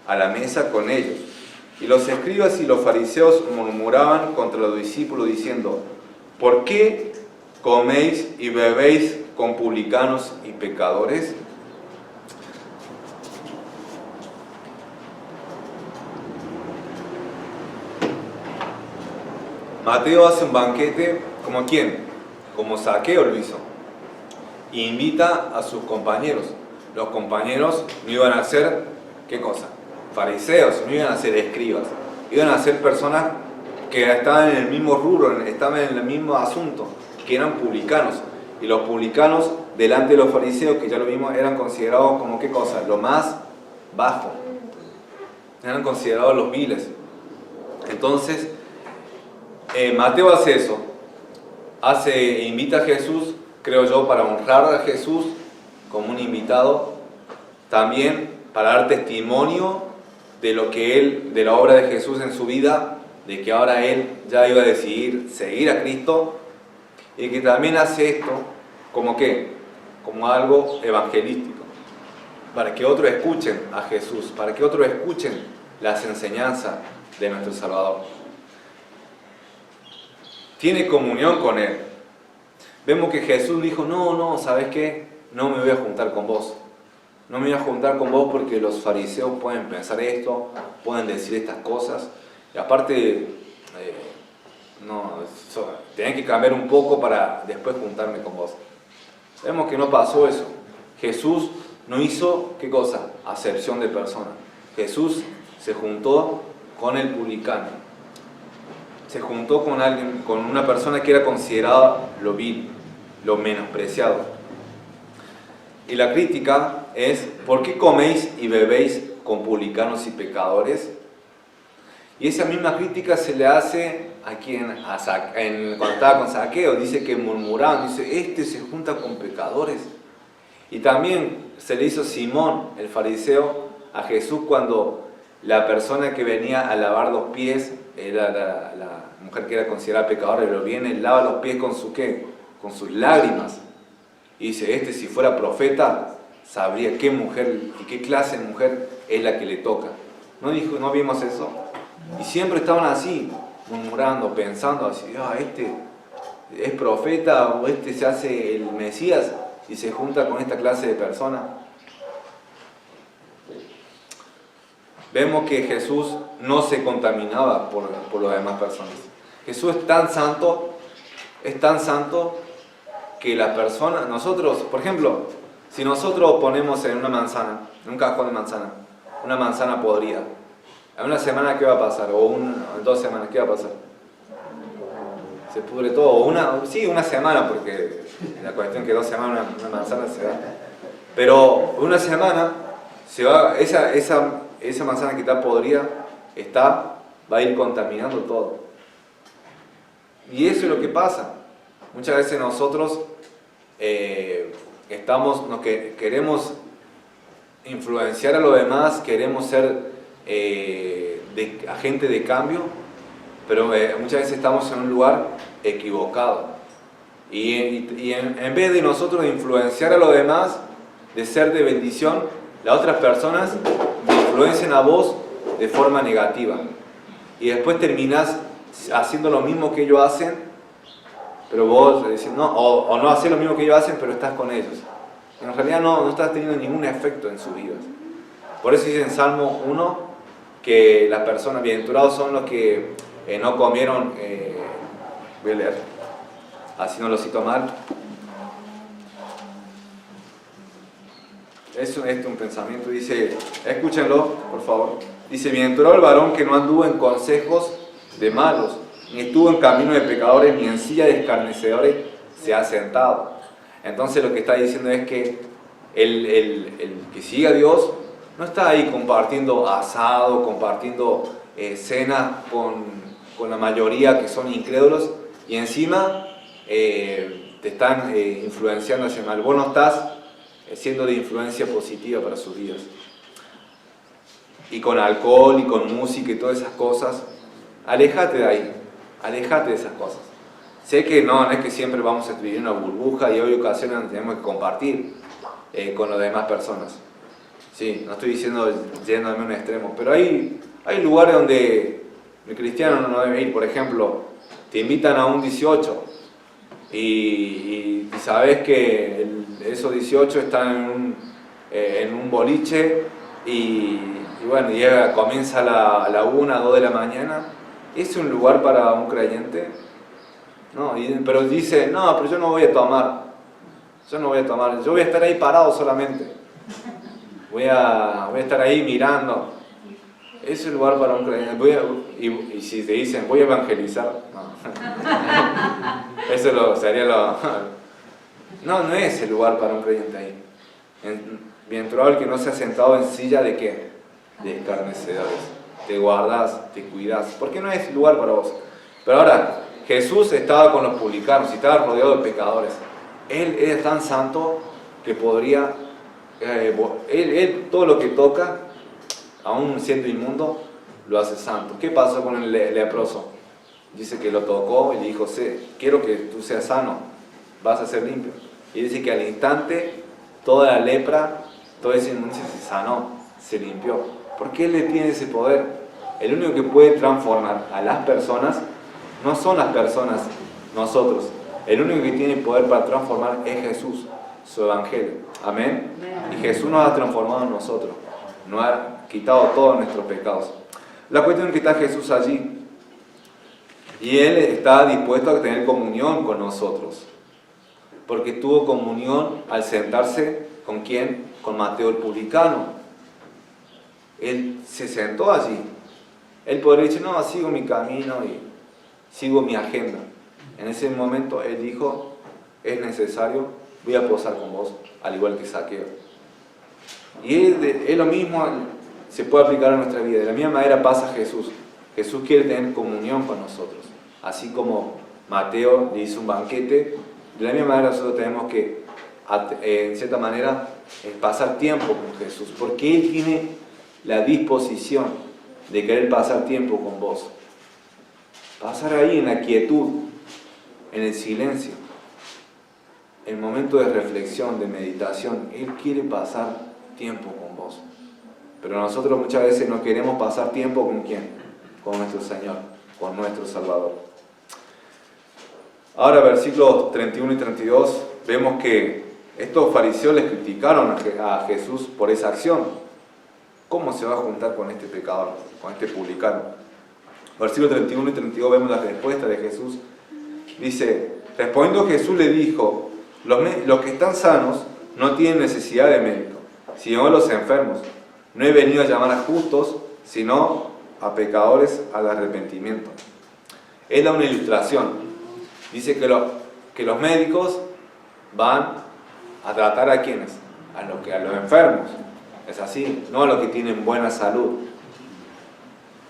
a la mesa con ellos. Y los escribas y los fariseos murmuraban contra los discípulos diciendo: ¿por qué coméis y bebéis con publicanos y pecadores? Mateo hace un banquete, ¿como quién? Como Zaqueo lo hizo. E invita a sus compañeros. Los compañeros no iban a ser, ¿qué cosa? Fariseos, no iban a ser escribas. Iban a ser personas que estaban en el mismo rubro, estaban en el mismo asunto, que eran publicanos. Y los publicanos, delante de los fariseos, que ya lo vimos, eran considerados como, ¿qué cosa? Lo más bajo. Eran considerados los viles. Entonces, Mateo hace eso, invita a Jesús, creo yo, para honrar a Jesús como un invitado, también para dar testimonio de la obra de Jesús en su vida, de que ahora él ya iba a decidir seguir a Cristo, y que también hace esto como ¿qué? Como algo evangelístico, para que otros escuchen a Jesús, para que otros escuchen las enseñanzas de nuestro Salvador. Tiene comunión con Él. Vemos que Jesús dijo, no, ¿sabes qué? No me voy a juntar con vos. No me voy a juntar con vos porque los fariseos pueden pensar esto, pueden decir estas cosas. Y aparte, tenés que cambiar un poco para después juntarme con vos. Vemos que no pasó eso. Jesús no hizo, ¿qué cosa? Acepción de personas. Jesús se juntó con el publicano. Se juntó con alguien, con una persona que era considerada lo vil, lo menospreciado. Y la crítica es: ¿por qué coméis y bebéis con publicanos y pecadores? Y esa misma crítica se le hace aquí cuando estaba con Zaqueo. Dice que murmuraban, dice, este se junta con pecadores. Y también se le hizo Simón, el fariseo, a Jesús cuando la persona que venía a lavar los pies, era la mujer que era considerada pecadora, pero viene, lava los pies con su ¿qué? Con sus lágrimas. Y dice, si fuera profeta, sabría qué mujer y qué clase de mujer es la que le toca. ¿No vimos eso? Y siempre estaban así, murmurando, pensando así, este es profeta o este se hace el Mesías y se junta con esta clase de personas. Vemos que Jesús no se contaminaba por las demás personas. Jesús es tan santo que las personas, nosotros, por ejemplo, si nosotros ponemos en una manzana, en un cajón de manzana, una manzana podrida, en una semana ¿qué va a pasar? O en 2 semanas, ¿qué va a pasar? Se pudre todo. Una semana, porque la cuestión es que 2 semanas una manzana se va. Pero una semana se va, esa manzana que está podrida va a ir contaminando todo. Y eso es lo que pasa. Muchas veces nosotros queremos influenciar a los demás, queremos ser agente de cambio, pero muchas veces estamos en un lugar equivocado. Y en vez de nosotros influenciar a los demás, de ser de bendición, las otras personas te influencian a vos de forma negativa. Y después terminás haciendo lo mismo que ellos hacen, pero vos decís, no, o no haces lo mismo que ellos hacen, pero estás con ellos. En realidad no estás teniendo ningún efecto en sus vidas. Por eso dice en Salmo 1 que las personas bienaventurados son los que no comieron, voy a leer, así no lo cito mal. Es un pensamiento, dice, escúchenlo por favor. Dice, bienaventurado el varón que no anduvo en consejos de malos, ni estuvo en camino de pecadores, ni en silla de escarnecedores se ha sentado. Entonces lo que está diciendo es que el que sigue a Dios no está ahí compartiendo asado, compartiendo cena con la mayoría que son incrédulos, y encima te están influenciando hacia el mal. Vos no estás siendo de influencia positiva para sus vidas. Y con alcohol y con música y todas esas cosas, aléjate de ahí, aléjate de esas cosas. Sé que no es que siempre vamos a vivir en una burbuja y hay ocasiones donde tenemos que compartir con las demás personas. Sí, no estoy diciendo yéndome a un extremo, pero hay lugares donde el cristiano no debe ir. Por ejemplo, te invitan a un 18 y sabes que esos 18 están en un boliche y bueno, comienza a la 1, 2 de la mañana. ¿Es un lugar para un creyente? No, pero dice, no, pero yo no voy a tomar, yo voy a estar ahí parado solamente, voy a estar ahí mirando. ¿Es el lugar para un creyente? Y si te dicen, voy a evangelizar, no. Eso sería lo... No es el lugar para un creyente ahí. Bienaventurado el que no se ha sentado en silla de ¿qué? De escarnecedores. Te guardas, te cuidas, porque no es lugar para vos. Pero ahora, Jesús estaba con los publicanos y estaba rodeado de pecadores. Él es tan santo que podría, él todo lo que toca, aún siendo inmundo, lo hace santo. ¿Qué pasó con el leproso? Dice que lo tocó y le dijo, quiero que tú seas sano, vas a ser limpio. Y dice que al instante toda la lepra, toda esa inmundicia se sanó, se limpió. Porque Él le tiene ese poder. El único que puede transformar a las personas no son las personas, nosotros. El único que tiene poder para transformar es Jesús, su evangelio. Amén. Y Jesús nos ha transformado en nosotros, nos ha quitado todos nuestros pecados. La cuestión es que está Jesús allí y Él está dispuesto a tener comunión con nosotros, porque tuvo comunión al sentarse ¿con quién? Con Mateo el publicano. Él se sentó allí. Él podría decir, no, sigo mi camino y sigo mi agenda. En ese momento Él dijo, es necesario, voy a posar con vos, al igual que Zaqueo. Y es lo mismo, se puede aplicar a nuestra vida. De la misma manera pasa Jesús. Jesús quiere tener comunión con nosotros. Así como Mateo le hizo un banquete, de la misma manera nosotros tenemos que en cierta manera, pasar tiempo con Jesús, porque Él tiene la disposición de querer pasar tiempo con vos. Pasar ahí en la quietud, en el silencio, en momento de reflexión, de meditación. Él quiere pasar tiempo con vos. Pero nosotros muchas veces no queremos pasar tiempo ¿con quién? Con nuestro Señor, con nuestro Salvador. Ahora, versículos 31 y 32, vemos que estos fariseos les criticaron a Jesús por esa acción. ¿Cómo se va a juntar con este pecador, con este publicano? Versículos 31 y 32 vemos la respuesta de Jesús. Dice, respondiendo Jesús le dijo, los que están sanos no tienen necesidad de médico, sino los enfermos. No he venido a llamar a justos, sino a pecadores al arrepentimiento. Él da una ilustración. Dice que los médicos van a tratar a ¿quiénes? A los enfermos. Es así, no a los que tienen buena salud.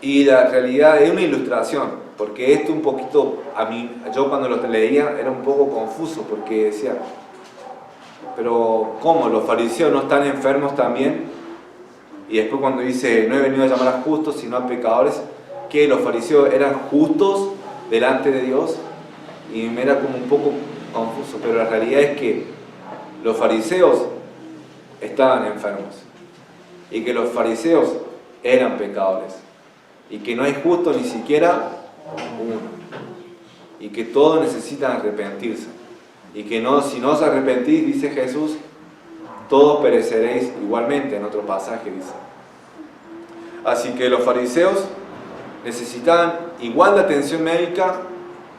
Y la realidad es una ilustración, porque esto un poquito, yo cuando lo leía era un poco confuso, porque decía, pero ¿cómo? ¿Los fariseos no están enfermos también? Y después cuando dice, no he venido a llamar a justos, sino a pecadores, ¿qué? ¿Los fariseos eran justos delante de Dios? Y me era como un poco confuso, pero la realidad es que los fariseos estaban enfermos, y que los fariseos eran pecadores, y que no hay justo ni siquiera uno, y que todos necesitan arrepentirse, y que si no os arrepentís, dice Jesús, todos pereceréis igualmente, en otro pasaje dice. Así que los fariseos necesitaban igual de atención médica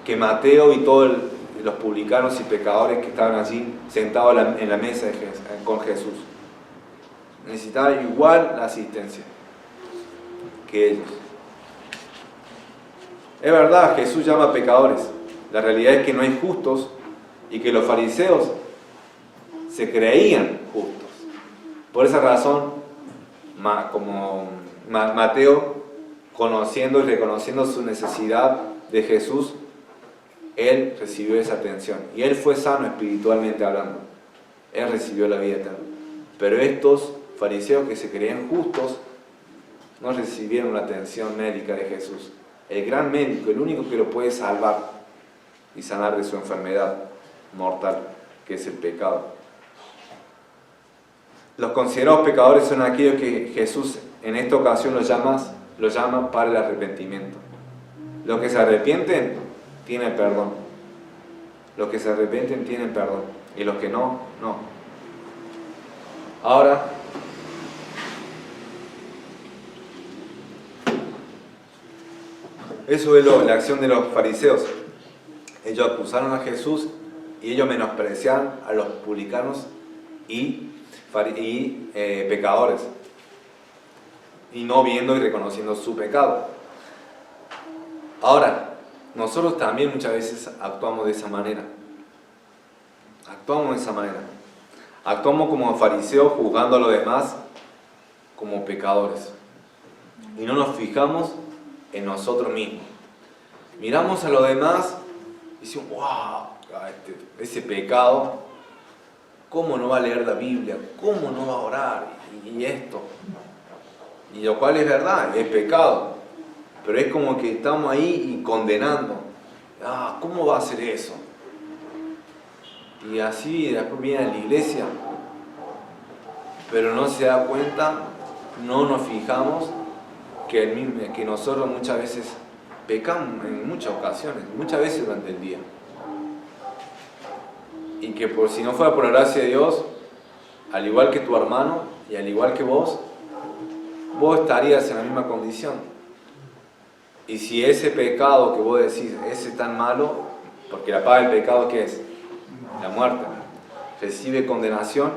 que Mateo y todos los publicanos y pecadores que estaban allí sentados en la mesa con Jesús. Necesitaban igual la asistencia que ellos. Es verdad, Jesús llama a pecadores. La realidad es que no hay justos y que los fariseos se creían justos. Por esa razón, como Mateo, conociendo y reconociendo su necesidad de Jesús, él recibió esa atención. Y él fue sano espiritualmente hablando. Él recibió la vida eterna. Pero estos fariseos que se creían justos no recibieron la atención médica de Jesús. El gran médico, el único que lo puede salvar y sanar de su enfermedad mortal, que es el pecado. Los considerados pecadores son aquellos que Jesús en esta ocasión los llama para el arrepentimiento. Los que se arrepienten tienen perdón. Los que se arrepienten tienen perdón. Y los que no, no. Ahora, eso es la acción de los fariseos. Ellos acusaron a Jesús y ellos menospreciaron a los publicanos y pecadores, y no viendo y reconociendo su pecado. Ahora, nosotros también muchas veces actuamos de esa manera. Actuamos como fariseos, juzgando a los demás como pecadores. Y no nos fijamos en nosotros mismos. Miramos a los demás y decimos, wow, ese pecado, ¿cómo no va a leer la Biblia? ¿Cómo no va a orar? Y esto. Y lo cual es verdad, es pecado. Pero es como que estamos ahí y condenando. ¿Cómo va a hacer eso? Y así después viene a la iglesia. Pero no se da cuenta, no nos fijamos que nosotros muchas veces pecamos en muchas ocasiones, muchas veces durante el día. Y que si no fuera por la gracia de Dios, al igual que tu hermano y al igual que vos estarías en la misma condición. Y si ese pecado que vos decís, ese tan malo, porque la paga del pecado, ¿qué es? La muerte. Recibe condenación,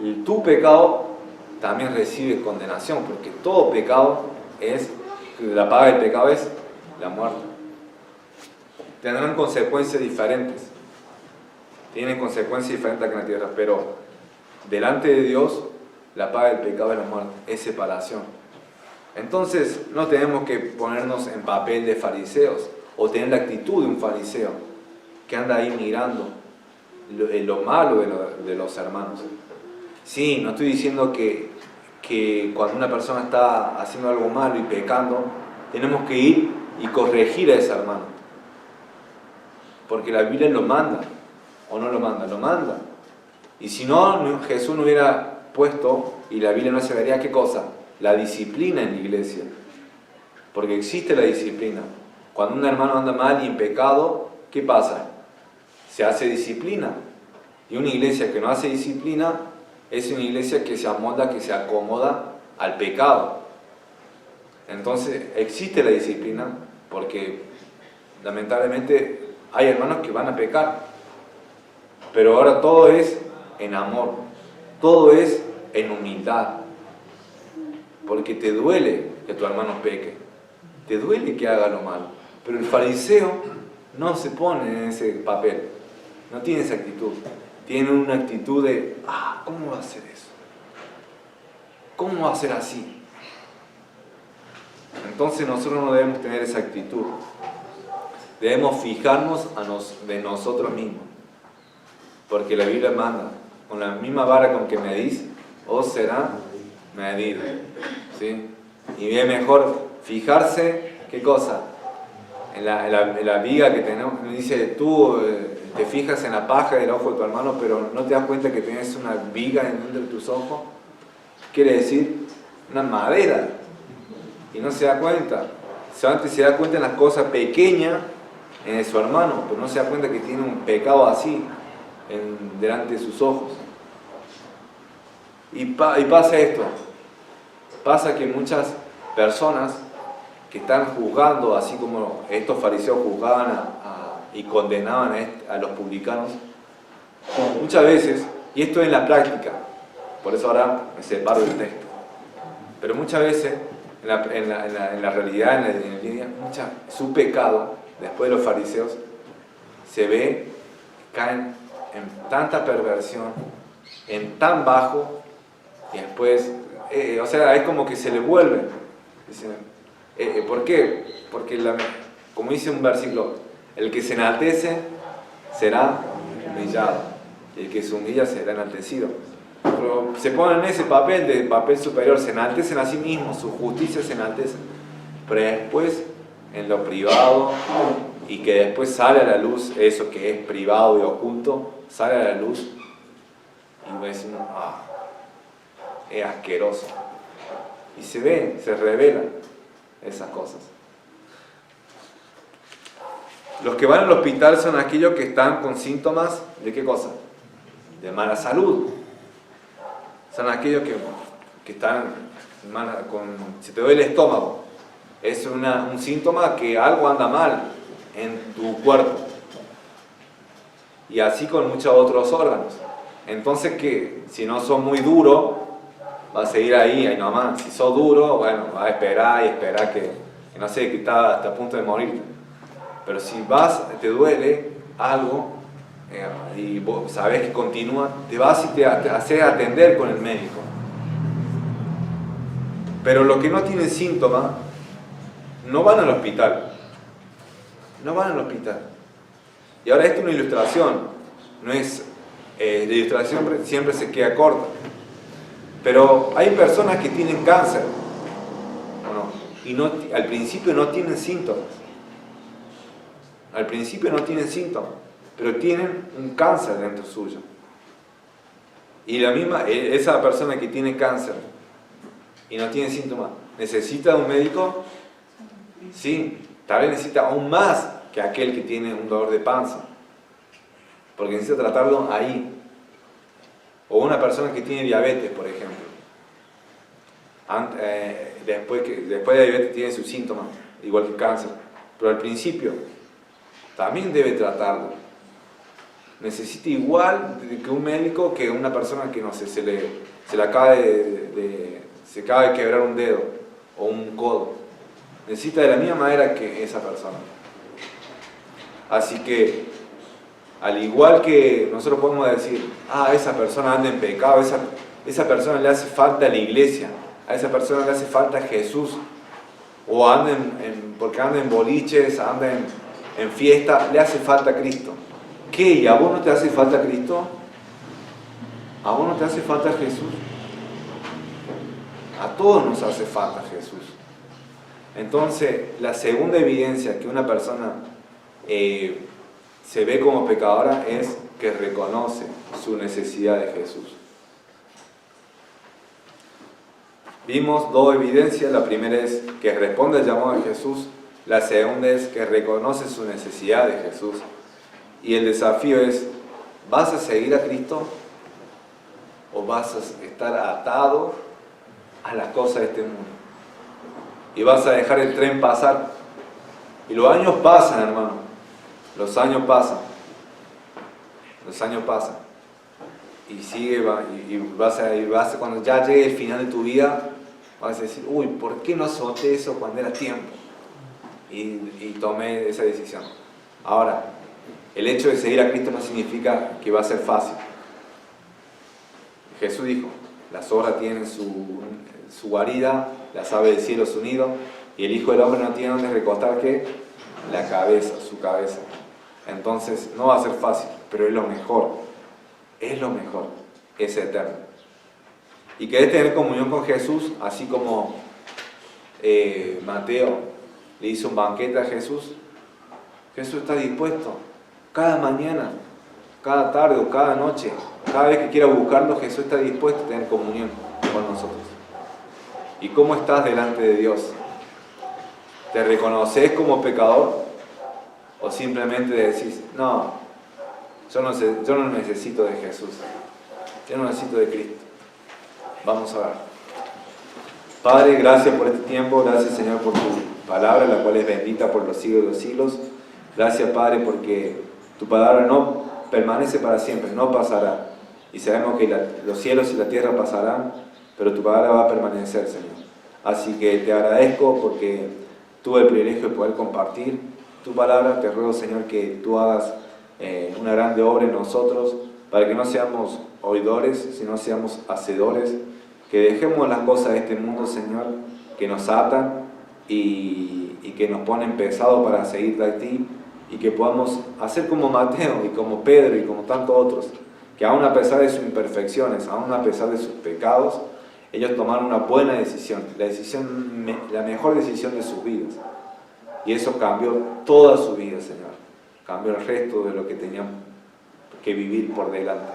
y tu pecado también recibe condenación, porque todo pecado la paga del pecado es la muerte. Tendrán consecuencias diferentes. Tienen consecuencias diferentes aquí en la tierra, pero delante de Dios, la paga del pecado es la muerte, es separación. Entonces, no tenemos que ponernos en papel de fariseos o tener la actitud de un fariseo que anda ahí mirando lo malo de los hermanos. Sí, no estoy diciendo que cuando una persona está haciendo algo malo y pecando, tenemos que ir y corregir a ese hermano. Porque la Biblia lo manda, ¿o no lo manda? Lo manda. Y si no, Jesús no hubiera puesto, y la Biblia no se vería, ¿qué cosa? La disciplina en la iglesia. Porque existe la disciplina. Cuando un hermano anda mal y en pecado, ¿qué pasa? Se hace disciplina. Y una iglesia que no hace disciplina es una iglesia que se amolda, que se acomoda al pecado. Entonces existe la disciplina porque lamentablemente hay hermanos que van a pecar. Pero ahora todo es en amor, todo es en humildad. Porque te duele que tu hermano peque, te duele que haga lo malo. Pero el fariseo no se pone en ese papel, no tiene esa actitud. Tiene una actitud de, ¿cómo va a hacer eso? ¿Cómo va a ser así? Entonces nosotros no debemos tener esa actitud. Debemos fijarnos de nosotros mismos. Porque la Biblia manda, con la misma vara con que medís, os será medido. ¿Sí? Y es mejor fijarse, ¿qué cosa? En la viga que tenemos, dice, tú te fijas en la paja del ojo de tu hermano, pero no te das cuenta que tienes una viga en uno de tus ojos. Quiere decir, una madera. Y no se da cuenta. Solamente se da cuenta en las cosas pequeñas en su hermano, pero no se da cuenta que tiene un pecado así delante de sus ojos. Y pasa esto. Pasa que muchas personas que están juzgando, así como estos fariseos juzgaban y condenaban a los publicanos, muchas veces, y esto es en la práctica, por eso ahora me separo del texto, pero muchas veces en la realidad, en el día, su pecado, después de los fariseos, se ve, caen en tanta perversión, en tan bajo, y después, es como que se le vuelve. ¿Por qué? Porque, como dice un versículo, el que se enaltece será humillado, y el que se humilla será enaltecido. Pero se ponen en ese papel superior, se enaltecen a sí mismos, su justicia se enaltece. Pero después, en lo privado, y que después sale a la luz eso que es privado y oculto, sale a la luz, y decimos, es asqueroso. Y se ve, se revelan esas cosas. Los que van al hospital son aquellos que están con síntomas ¿de qué cosa? De mala salud. Son aquellos que están si te duele el estómago. Es un síntoma que algo anda mal en tu cuerpo. Y así con muchos otros órganos. Entonces, que si no sos muy duro, vas a seguir ahí nomás. Si sos duro, bueno, vas a esperar y esperar que no sé, que está hasta a punto de morir. Pero si te duele algo, y vos sabés que continúa, te vas y te haces atender con el médico. Pero los que no tienen síntomas, no van al hospital. No van al hospital. Y ahora esto es una ilustración. No es, la ilustración siempre se queda corta. Pero hay personas que tienen cáncer, ¿no? Y al principio no tienen síntomas. Al principio no tienen síntomas, pero tienen un cáncer dentro suyo. Y esa persona que tiene cáncer y no tiene síntomas, ¿necesita un médico? Sí, tal vez necesita aún más que aquel que tiene un dolor de panza, porque necesita tratarlo ahí. O una persona que tiene diabetes, por ejemplo. Después de diabetes tiene sus síntomas, igual que el cáncer. Pero al principio también debe tratarlo. Necesita igual que un médico que una persona que, no sé, se acaba de quebrar un dedo o un codo. Necesita de la misma manera que esa persona. Así que, al igual que nosotros podemos decir, esa persona anda en pecado, esa persona le hace falta a la iglesia, a esa persona le hace falta a Jesús, o porque anda en boliches, anda en fiesta, le hace falta a Cristo. ¿Qué? ¿Y a vos no te hace falta Cristo? ¿A vos no te hace falta Jesús? A todos nos hace falta Jesús. Entonces, la segunda evidencia que una persona se ve como pecadora es que reconoce su necesidad de Jesús. Vimos dos evidencias. La primera es que responde al llamado de Jesús. La segunda es que reconoce su necesidad de Jesús. Y el desafío es, ¿vas a seguir a Cristo? ¿O vas a estar atado a las cosas de este mundo? Y vas a dejar el tren pasar. Y los años pasan, hermano. Los años pasan. Los años pasan. Y sigue, vas a, cuando ya llegue el final de tu vida, vas a decir, uy, ¿por qué no solté eso cuando era tiempo? Y tomé esa decisión. Ahora, el hecho de seguir a Cristo no significa que va a ser fácil. Jesús dijo, las obras tienen su guarida, las aves del cielo su nido, y el Hijo del Hombre no tiene donde recostar que la cabeza, su cabeza. Entonces, no va a ser fácil, pero es lo mejor. Es lo mejor, es eterno. Y querés tener comunión con Jesús, así como Mateo le hizo un banquete a Jesús. Jesús está dispuesto cada mañana, cada tarde o cada noche, cada vez que quiera buscarlo, Jesús está dispuesto a tener comunión con nosotros. ¿Y cómo estás delante de Dios? ¿Te reconoces como pecador? ¿O simplemente decís, no, yo no necesito de Jesús, yo no necesito de Cristo? Vamos a ver. Padre, gracias por este tiempo, gracias Señor por tu palabra, la cual es bendita por los siglos de los siglos. Gracias Padre porque tu palabra no permanece para siempre, no pasará. Y sabemos que los cielos y la tierra pasarán, pero tu palabra va a permanecer, Señor. Así que te agradezco porque tuve el privilegio de poder compartir tu palabra. Te ruego, Señor, que tú hagas una grande obra en nosotros, para que no seamos oidores, sino seamos hacedores, que dejemos las cosas de este mundo, Señor, que nos atan y que nos ponen pesados para seguirte a ti, y que podamos hacer como Mateo y como Pedro y como tantos otros, que aún a pesar de sus imperfecciones, aún a pesar de sus pecados, ellos tomaron una buena decisión, la mejor decisión de sus vidas. Y eso cambió toda su vida, Señor. Cambió el resto de lo que tenían que vivir por delante.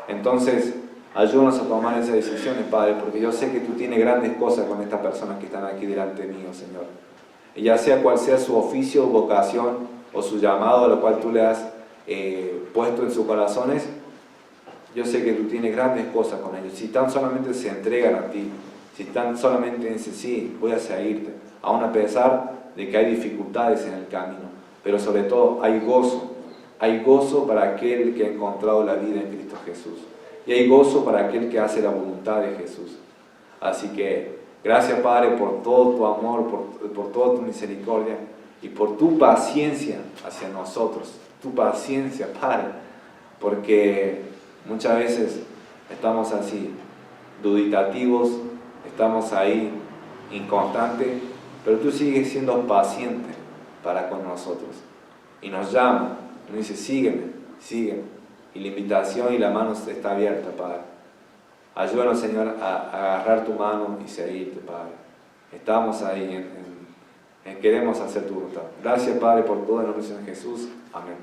Entonces, ayúdanos a tomar esas decisiones, Padre, porque yo sé que tú tienes grandes cosas con estas personas que están aquí delante mío, Señor. Y ya sea cual sea su oficio, vocación o su llamado, a lo cual tú le has puesto en sus corazones, yo sé que tú tienes grandes cosas con ellos. Si tan solamente se entregan a ti, si tan solamente dicen, sí, voy a seguirte, aún a pesar de que hay dificultades en el camino, pero sobre todo hay gozo para aquel que ha encontrado la vida en Cristo Jesús, y hay gozo para aquel que hace la voluntad de Jesús. Así que gracias, Padre, por todo tu amor, por toda tu misericordia y por tu paciencia hacia nosotros, tu paciencia, Padre, porque muchas veces estamos así, duditativos, estamos ahí inconstantes, pero tú sigues siendo paciente para con nosotros. Y nos llama, nos dice, sígueme. Y la invitación y la mano está abierta, Padre. Ayúdanos, Señor, a agarrar tu mano y seguirte, Padre. Estamos ahí, queremos hacer tu voluntad. Gracias, Padre, por todo en el nombre de Jesús. Amén.